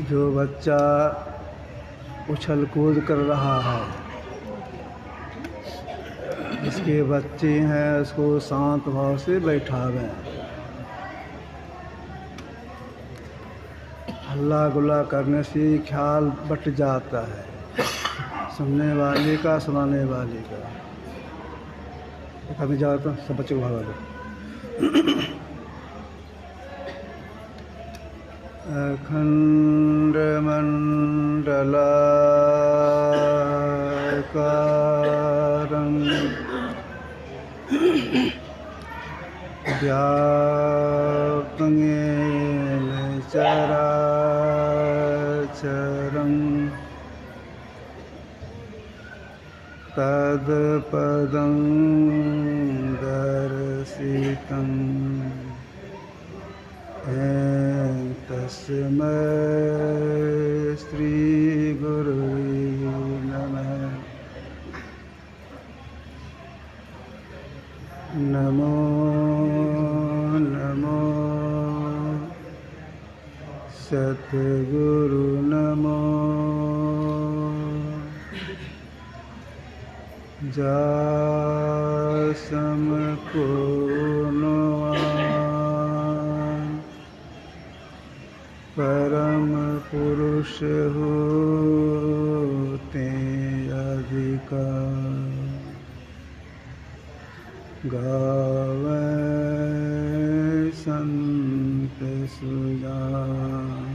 जो बच्चा उछल कूद कर रहा है, जिसके बच्चे हैं उसको शांत भाव से बैठावें। हल्ला गुल्ला करने से ख्याल बट जाता है, सुनने वाले का सुनाने वाले का। कभी जाता सब बच्चे को भगा दो। अखंड मंडलाकारं व्याप्तं येन चराचरं तत्पदं दर्शितं तस्मै श्री गुरुवे नमः। नमो नमो सद्गुरु नमो जासम को परम पुरुष होते अधिकार गावे संत सुजान।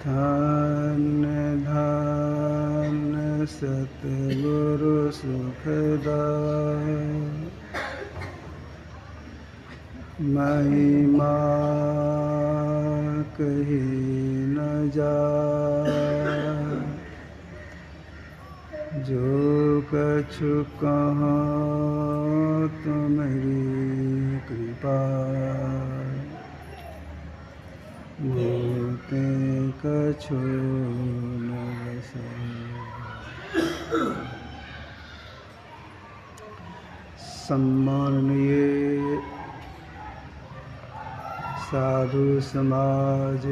धन्य धन्य सतगुरु सुखदाय महिमा कही न जाए। जो कछु कहाँ तुम्हारी कृपा बोलते कछु न बसे। सम्माननीय साधु समाज,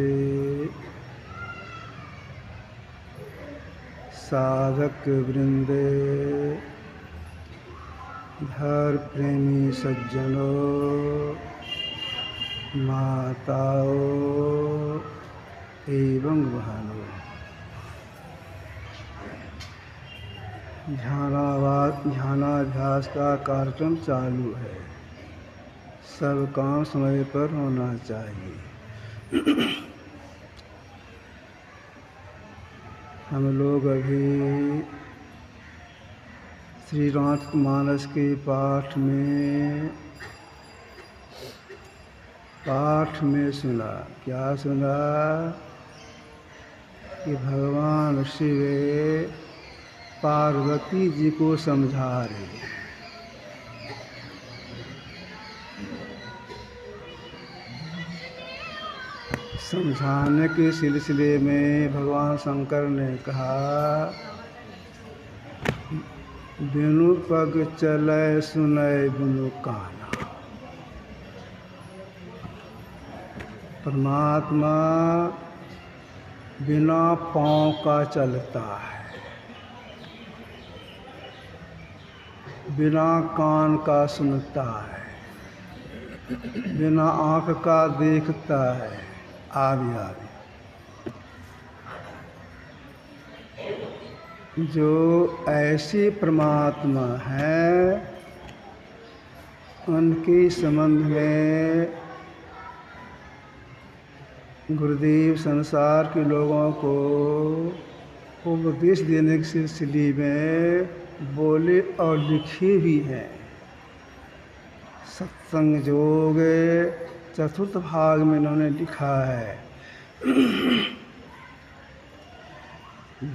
साधक वृंदे, धर्म प्रेमी सज्जनों, माताओं एवं बहनों, ध्यानाभ्यास का कार्यक्रम चालू है। सब काम समय पर होना चाहिए। हम लोग अभी श्री रामचरितमानस के पाठ में सुना। क्या सुना? कि भगवान शिव पार्वती जी को समझा रहे। समझाने के सिलसिले में भगवान शंकर ने कहा, बिनु पग चलै सुनै बिनु काना। परमात्मा बिना पाँव का चलता है, बिना कान का सुनता है, बिना आँख का देखता है, आदि आदि। जो ऐसे परमात्मा हैं, उनके संबंध में गुरुदेव संसार के लोगों को उपदेश देने के सिलसिले में बोले और लिखे भी हैं। सत्संग योग चतुर्थ भाग में इन्होंने लिखा है,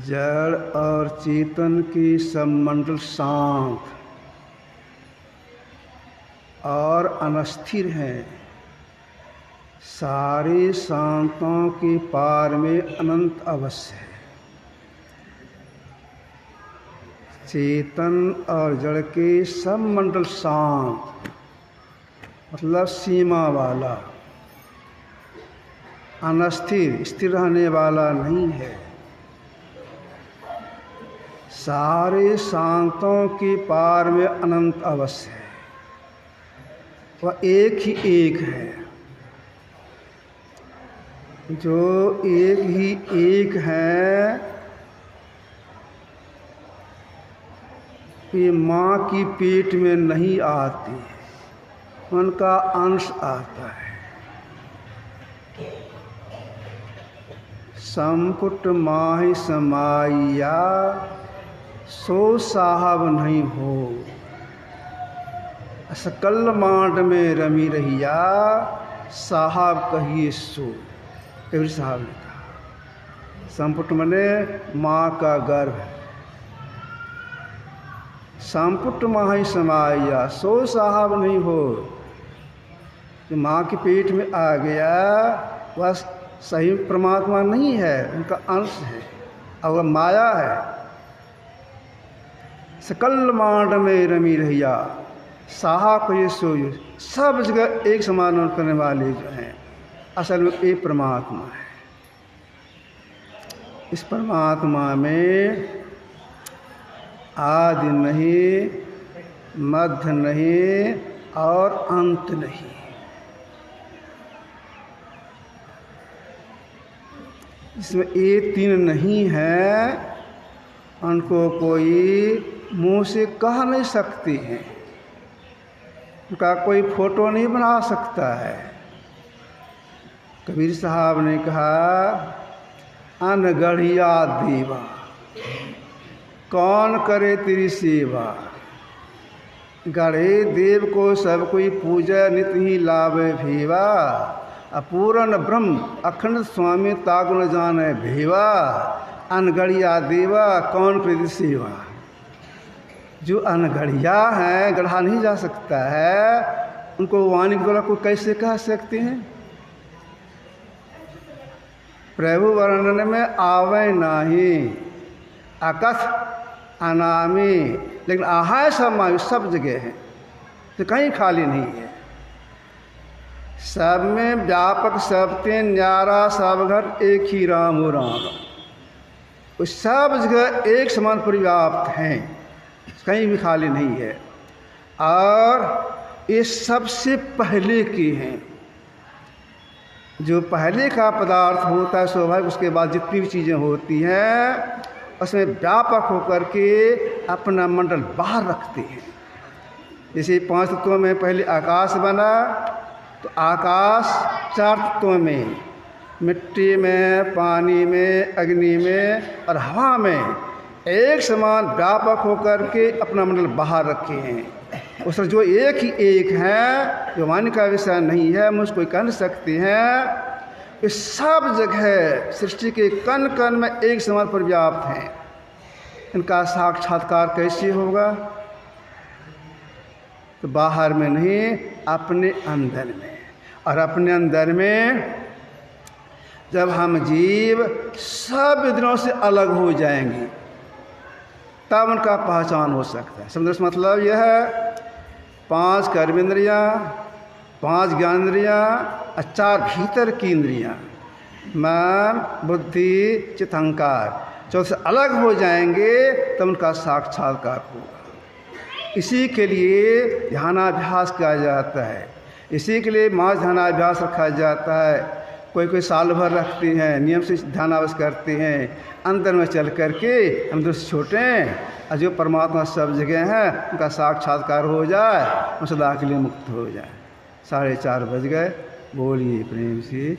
जड़ और चेतन की सममंडल शांत और अनस्थिर हैं। सारे शांतों के पार में अनंत अवश्य है। चेतन और जड़ के सब मंडल शांत मतलब सीमा वाला, अनस्थिर, स्थिर रहने वाला नहीं है। सारे शांतों के पार में अनंत अवश्य है, वह एक ही एक है। जो एक ही एक है, ये माँ की पेट में नहीं आती, उनका अंश आता है। संपुट माहि समाइया, सो साहब नहीं हो। सकल मांड में रमी रहिया, साहब कहिए सो। कबीर साहब ने कहा। संपुट मने माँ का गर्भ, संपुट माहि समाइया, सो साहब नहीं हो। जो माँ के पेट में आ गया वह सही परमात्मा नहीं है, उनका अंश है और वह माया है। सकल मांड में रमी रहिया, साहा को ये सोयो। सब जगह एक समान करने वाले जो हैं, असल में एक परमात्मा है। इस परमात्मा में आदि नहीं, मध्य नहीं और अंत नहीं। इसमें ये तीन नहीं है, उनको कोई मुंह से कह नहीं सकते हैं, उनका कोई फोटो नहीं बना सकता है। कबीर साहब ने कहा, अनगढ़िया देवा, कौन करे तेरी सेवा। गढ़े देव को सब कोई पूजा, नित ही लावे भेवा। अपूर्ण ब्रह्म अखंड स्वामी तागुन जाने भेवा। अनगढ़िया देवा, कौन करे तेरी सेवा। जो अनगढ़िया हैं, गढ़ा नहीं जा सकता है, उनको वाणी के द्वारा कोई कैसे कह सकते हैं। प्रभु वर्णन में आवे नाही, अकथ अनामी, लेकिन आहाय समावेश सब जगह है, तो कहीं खाली नहीं है। सब में व्यापक, सब ते न्यारा, सब घर एक ही राम हो राम। उस सब जगह एक समान परिव्याप्त हैं, कहीं भी खाली नहीं है। और ये सबसे पहले की हैं। जो पहले का पदार्थ होता है स्वाभाविक, उसके बाद जितनी भी चीज़ें होती हैं उसमें व्यापक होकर के अपना मंडल बाहर रखते हैं। जैसे 5 तत्वों में पहले आकाश बना, तो आकाश 4 तत्वों में, मिट्टी में, पानी में, अग्नि में और हवा में एक समान व्यापक होकर के अपना मंडल बाहर रखे हैं। उस जो एक ही एक है, जो मान्य का विषय नहीं है, मुझको कह नहीं सकते हैं। इस सब जगह सृष्टि के कण कण में एक समान पर व्याप्त हैं। इनका साक्षात्कार कैसे होगा? तो बाहर में नहीं, अपने अंदर में। और अपने अंदर में जब हम जीव सब इंद्रियों से अलग हो जाएंगे, तब उनका पहचान हो सकता है। समझो, मतलब यह है 5 कर्मेंद्रियाँ, 5 ज्ञानेंद्रियाँ और 4 भीतर की इंद्रियाँ, मन, बुद्धि, चित्त, अहंकार, जो से अलग हो जाएंगे तब उनका साक्षात्कार होगा। इसी के लिए ध्यानाभ्यास किया जाता है, इसी के लिए मास ध्यानाभ्यास रखा जाता है। कोई साल भर रखते हैं, नियम से ध्यानाभ्यास करते हैं, अंदर में चल करके हम दूसरे छोटे और जो परमात्मा सब जगह है उनका साक्षात्कार हो जाए, हम सदा के लिए मुक्त हो जाए। 4:30 बज गए। बोलिए प्रेम से।